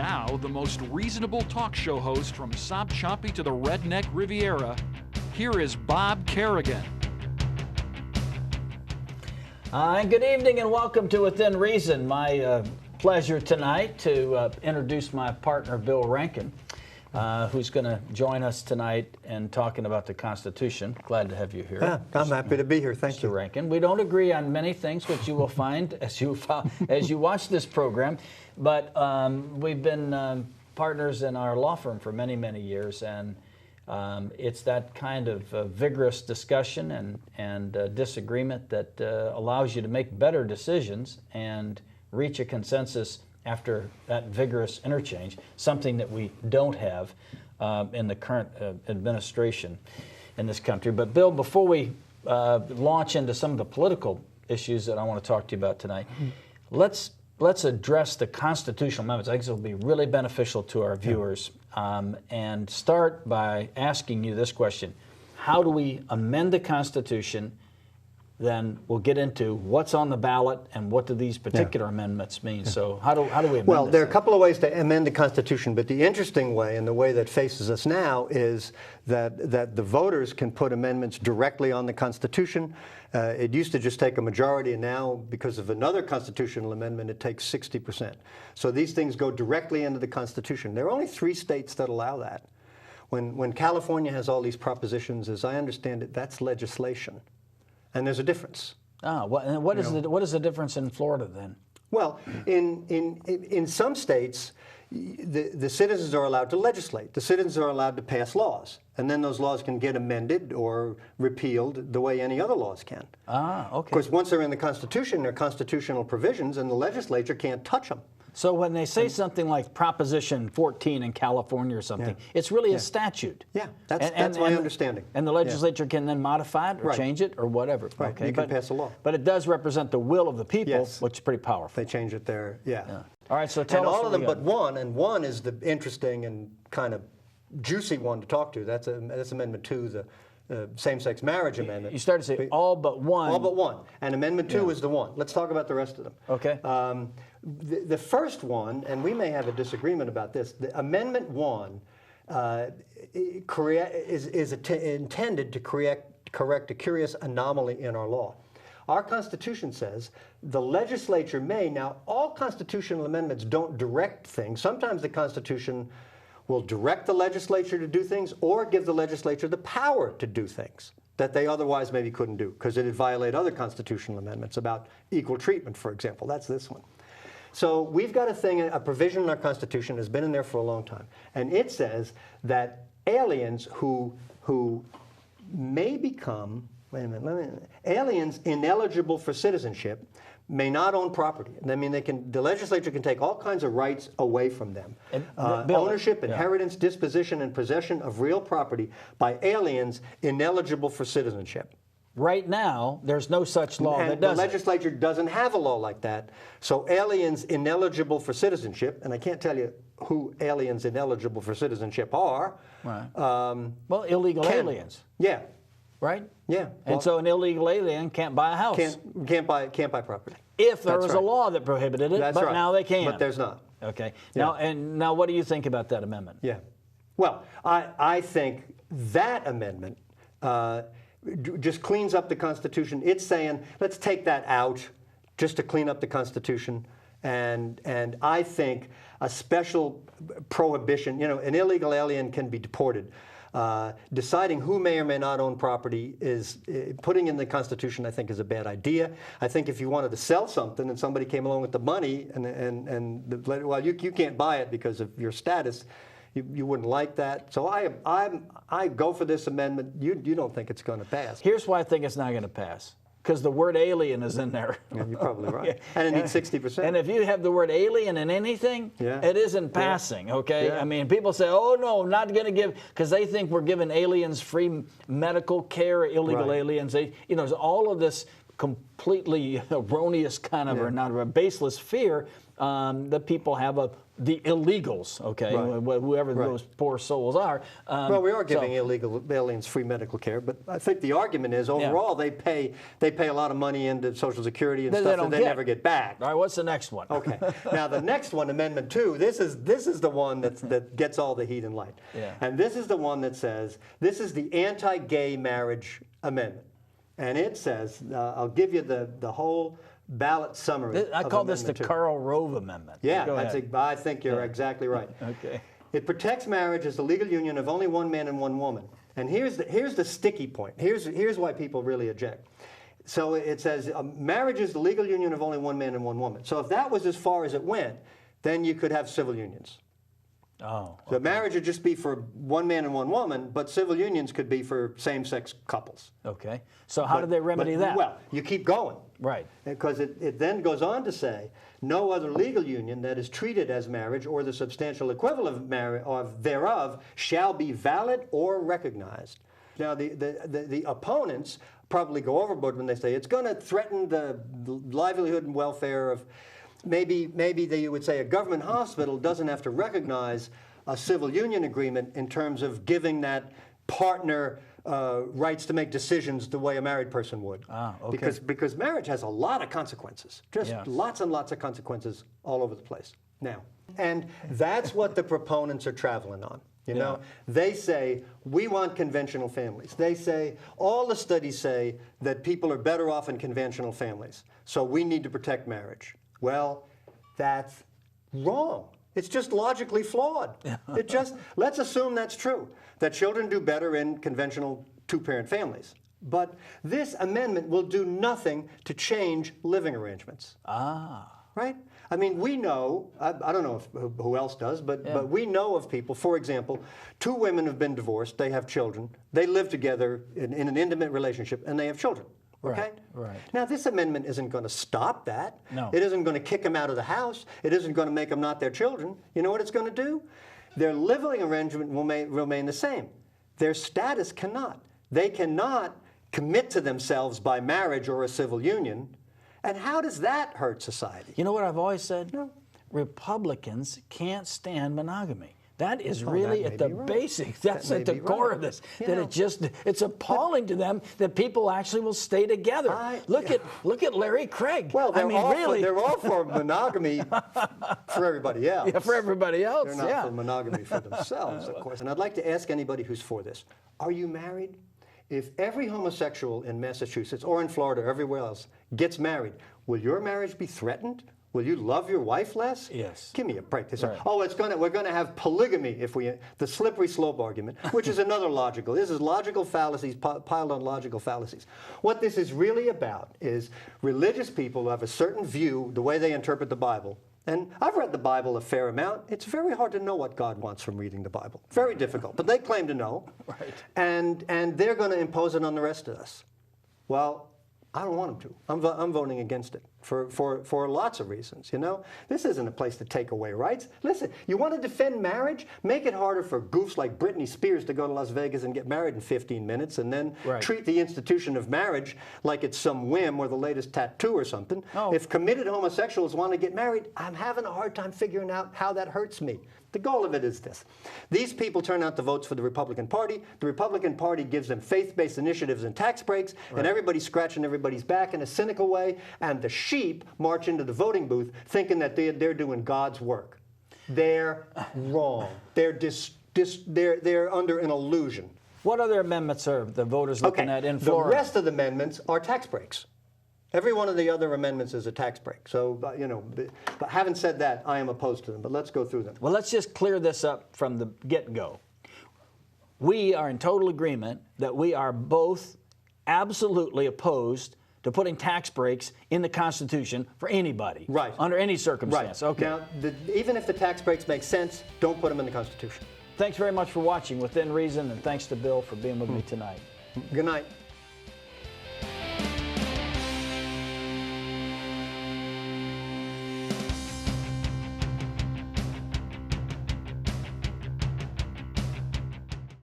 Now, the most reasonable talk show host from Sop Choppy to the Redneck Riviera, here is Bob Kerrigan. Good evening and welcome to Within Reason. My pleasure tonight to introduce my partner, Bill Rankin, who's going to join us tonight in talking about the Constitution. Glad to have you here. Yeah, I'm happy to be here. Thank you, Mr. Rankin. We don't agree on many things, which you will find as you watch this program, but we've been partners in our law firm for many, many years, and it's that kind of vigorous discussion and disagreement that allows you to make better decisions and reach a consensus after that vigorous interchange, something that we don't have in the current administration in this country. But Bill, before we launch into some of the political issues that I want to talk to you about tonight, let's address the constitutional amendments. I think this will be really beneficial to our viewers. And start by asking you this question. How do we amend the Constitution? Then we'll get into what's on the ballot and what do these particular amendments mean. So how do we amend Well, this there are a thing? couple of ways to amend the Constitution, but the interesting way and the way that faces us now is that the voters can put amendments directly on the Constitution. It used to just take a majority, and now, because of another constitutional amendment, it takes 60%. So these things go directly into the Constitution. There are only 3 states that allow that. When California has all these propositions, as I understand it, that's legislation. And there's a difference. What is the difference in Florida then? Well, in some states, the citizens are allowed to legislate. The citizens are allowed to pass laws. And then those laws can get amended or repealed the way any other laws can. Okay. Of course, once they're in the Constitution, they're constitutional provisions, and the legislature can't touch them. So when they say something like Proposition 14 in California or something, it's really a statute. Yeah, that's my understanding. And the legislature can then modify it or change it or whatever. Right, okay, you can pass a law. But it does represent the will of the people, which is pretty powerful. They change it there, yeah. All right, so tell us. And all of them what but one, and one is the interesting and kind of juicy one to talk to. That's Amendment 2, the same-sex marriage amendment. You started to say all but one. All but one. And Amendment 2 is the one. Let's talk about the rest of them. Okay. The first one, and we may have a disagreement about this, the Amendment 1 is intended to correct a curious anomaly in our law. Our Constitution says the legislature may. Now, all constitutional amendments don't direct things. Sometimes the Constitution will direct the legislature to do things or give the legislature the power to do things that they otherwise maybe couldn't do because it would violate other constitutional amendments about equal treatment, for example. That's this one. So we've got a provision in our Constitution that's been in there for a long time, and it says that aliens who may become, aliens ineligible for citizenship may not own property. I mean, the legislature can take all kinds of rights away from them. Ownership, inheritance, disposition, and possession of real property by aliens ineligible for citizenship. Right now, there's no such law that does the legislature doesn't have a law like that. So aliens ineligible for citizenship, and I can't tell you who aliens ineligible for citizenship are. Right. Well, illegal aliens. Yeah. Right? Yeah. And so an illegal alien can't buy a house. Can't buy property. If there was a law that prohibited it, but now they can. But there's not. Okay. Yeah. Now what do you think about that amendment? Yeah. Well, I think that amendment just cleans up the Constitution. It's saying, let's take that out just to clean up the Constitution. And I think a special prohibition, an illegal alien can be deported. Deciding who may or may not own property is putting in the Constitution, I think, is a bad idea. I think if you wanted to sell something and somebody came along with the money well, you can't buy it because of your status, you wouldn't like that. So I go for this amendment. You don't think it's going to pass. Here's why I think it's not going to pass. Because the word alien is in there. Yeah, you're probably right. And it needs 60%. And if you have the word alien in anything, it isn't passing, okay? Yeah. I mean, people say, oh, no, not going to give, because they think we're giving aliens free medical care, illegal aliens. All of this completely erroneous kind of, or not a baseless fear that people have of the illegals, okay, Right. whoever Right. those poor souls are. Well, we are giving illegal aliens free medical care, but I think the argument is overall they pay a lot of money into Social Security and That stuff that they never get back. All right, what's the next one? Okay. Now the next one, Amendment 2, this is the one that gets all the heat and light. Yeah. And this is the one that says, this is the anti-gay marriage amendment. And it says, I'll give you the whole ballot summary. I call this the Amendment 2. Karl Rove Amendment. Yeah, Go ahead. I think you're exactly right. Okay. It protects marriage as the legal union of only one man and one woman. And here's the sticky point. Here's why people really object. So it says marriage is the legal union of only one man and one woman. So if that was as far as it went, then you could have civil unions. Oh. So marriage would just be for one man and one woman, but civil unions could be for same-sex couples. Okay. So how do they remedy that? Well, you keep going. Right. Because it then goes on to say, no other legal union that is treated as marriage or the substantial equivalent of thereof shall be valid or recognized. Now, the opponents probably go overboard when they say it's going to threaten the livelihood and welfare of, maybe they would say a government hospital doesn't have to recognize a civil union agreement in terms of giving that partner rights to make decisions the way a married person would. Ah, okay. Because marriage has a lot of consequences, just Yes. lots and lots of consequences all over the place now. And that's what the proponents are traveling on. You know, they say, we want conventional families. They say, all the studies say that people are better off in conventional families, so we need to protect marriage. Well, that's wrong. It's just logically flawed. Let's assume that's true, that children do better in conventional two-parent families. But this amendment will do nothing to change living arrangements. Right? I mean, we know, I don't know who else does, but we know of people, for example, two women have been divorced, they have children, they live together in an intimate relationship, and they have children. Okay? Right. Now, this amendment isn't going to stop that. No. It isn't going to kick them out of the house. It isn't going to make them not their children. You know what it's going to do? Their living arrangement will remain the same. Their status cannot. They cannot commit to themselves by marriage or a civil union. And how does that hurt society? You know what I've always said? No. Republicans can't stand monogamy. That is really that at may the be right. basics. That's That may at the be core right. of this. You That know, it's appalling to them that people actually will stay together. Look at Larry Craig. Well, they're, really, they're all for monogamy for everybody else. yeah, for everybody else. They're not for monogamy for themselves, of course. And I'd like to ask anybody who's for this, are you married? If every homosexual in Massachusetts or in Florida or everywhere else gets married, will your marriage be threatened? Will you love your wife less? Yes. Give me a break. They say, Right. oh, we're going to have polygamy if the slippery slope argument, which is another logical. This is logical fallacies piled on logical fallacies. What this is really about is religious people who have a certain view, the way they interpret the Bible. And I've read the Bible a fair amount. It's very hard to know what God wants from reading the Bible. Very difficult. But they claim to know. Right. And they're going to impose it on the rest of us. Well, I don't want them to. I'm voting against it for lots of reasons, you know? This isn't a place to take away rights. Listen, you want to defend marriage? Make it harder for goofs like Britney Spears to go to Las Vegas and get married in 15 minutes and then treat the institution of marriage like it's some whim or the latest tattoo or something. Oh. If committed homosexuals want to get married, I'm having a hard time figuring out how that hurts me. The goal of it is this. These people turn out the votes for the Republican Party. The Republican Party gives them faith-based initiatives and tax breaks, and everybody's scratching everybody's back in a cynical way, and the sheep march into the voting booth thinking that they're doing God's work. They're wrong. They're under an illusion. What other amendments are the voters looking at in Florida? The rest of the amendments are tax breaks. Every one of the other amendments is a tax break. So, you know, but having said that, I am opposed to them. But let's go through them. Well, let's just clear this up from the get-go. We are in total agreement that we are both absolutely opposed to putting tax breaks in the Constitution for anybody. Right. Under any circumstance. Right. Okay. Now, even if the tax breaks make sense, don't put them in the Constitution. Thanks very much for watching Within Reason, and thanks to Bill for being with me tonight. Good night.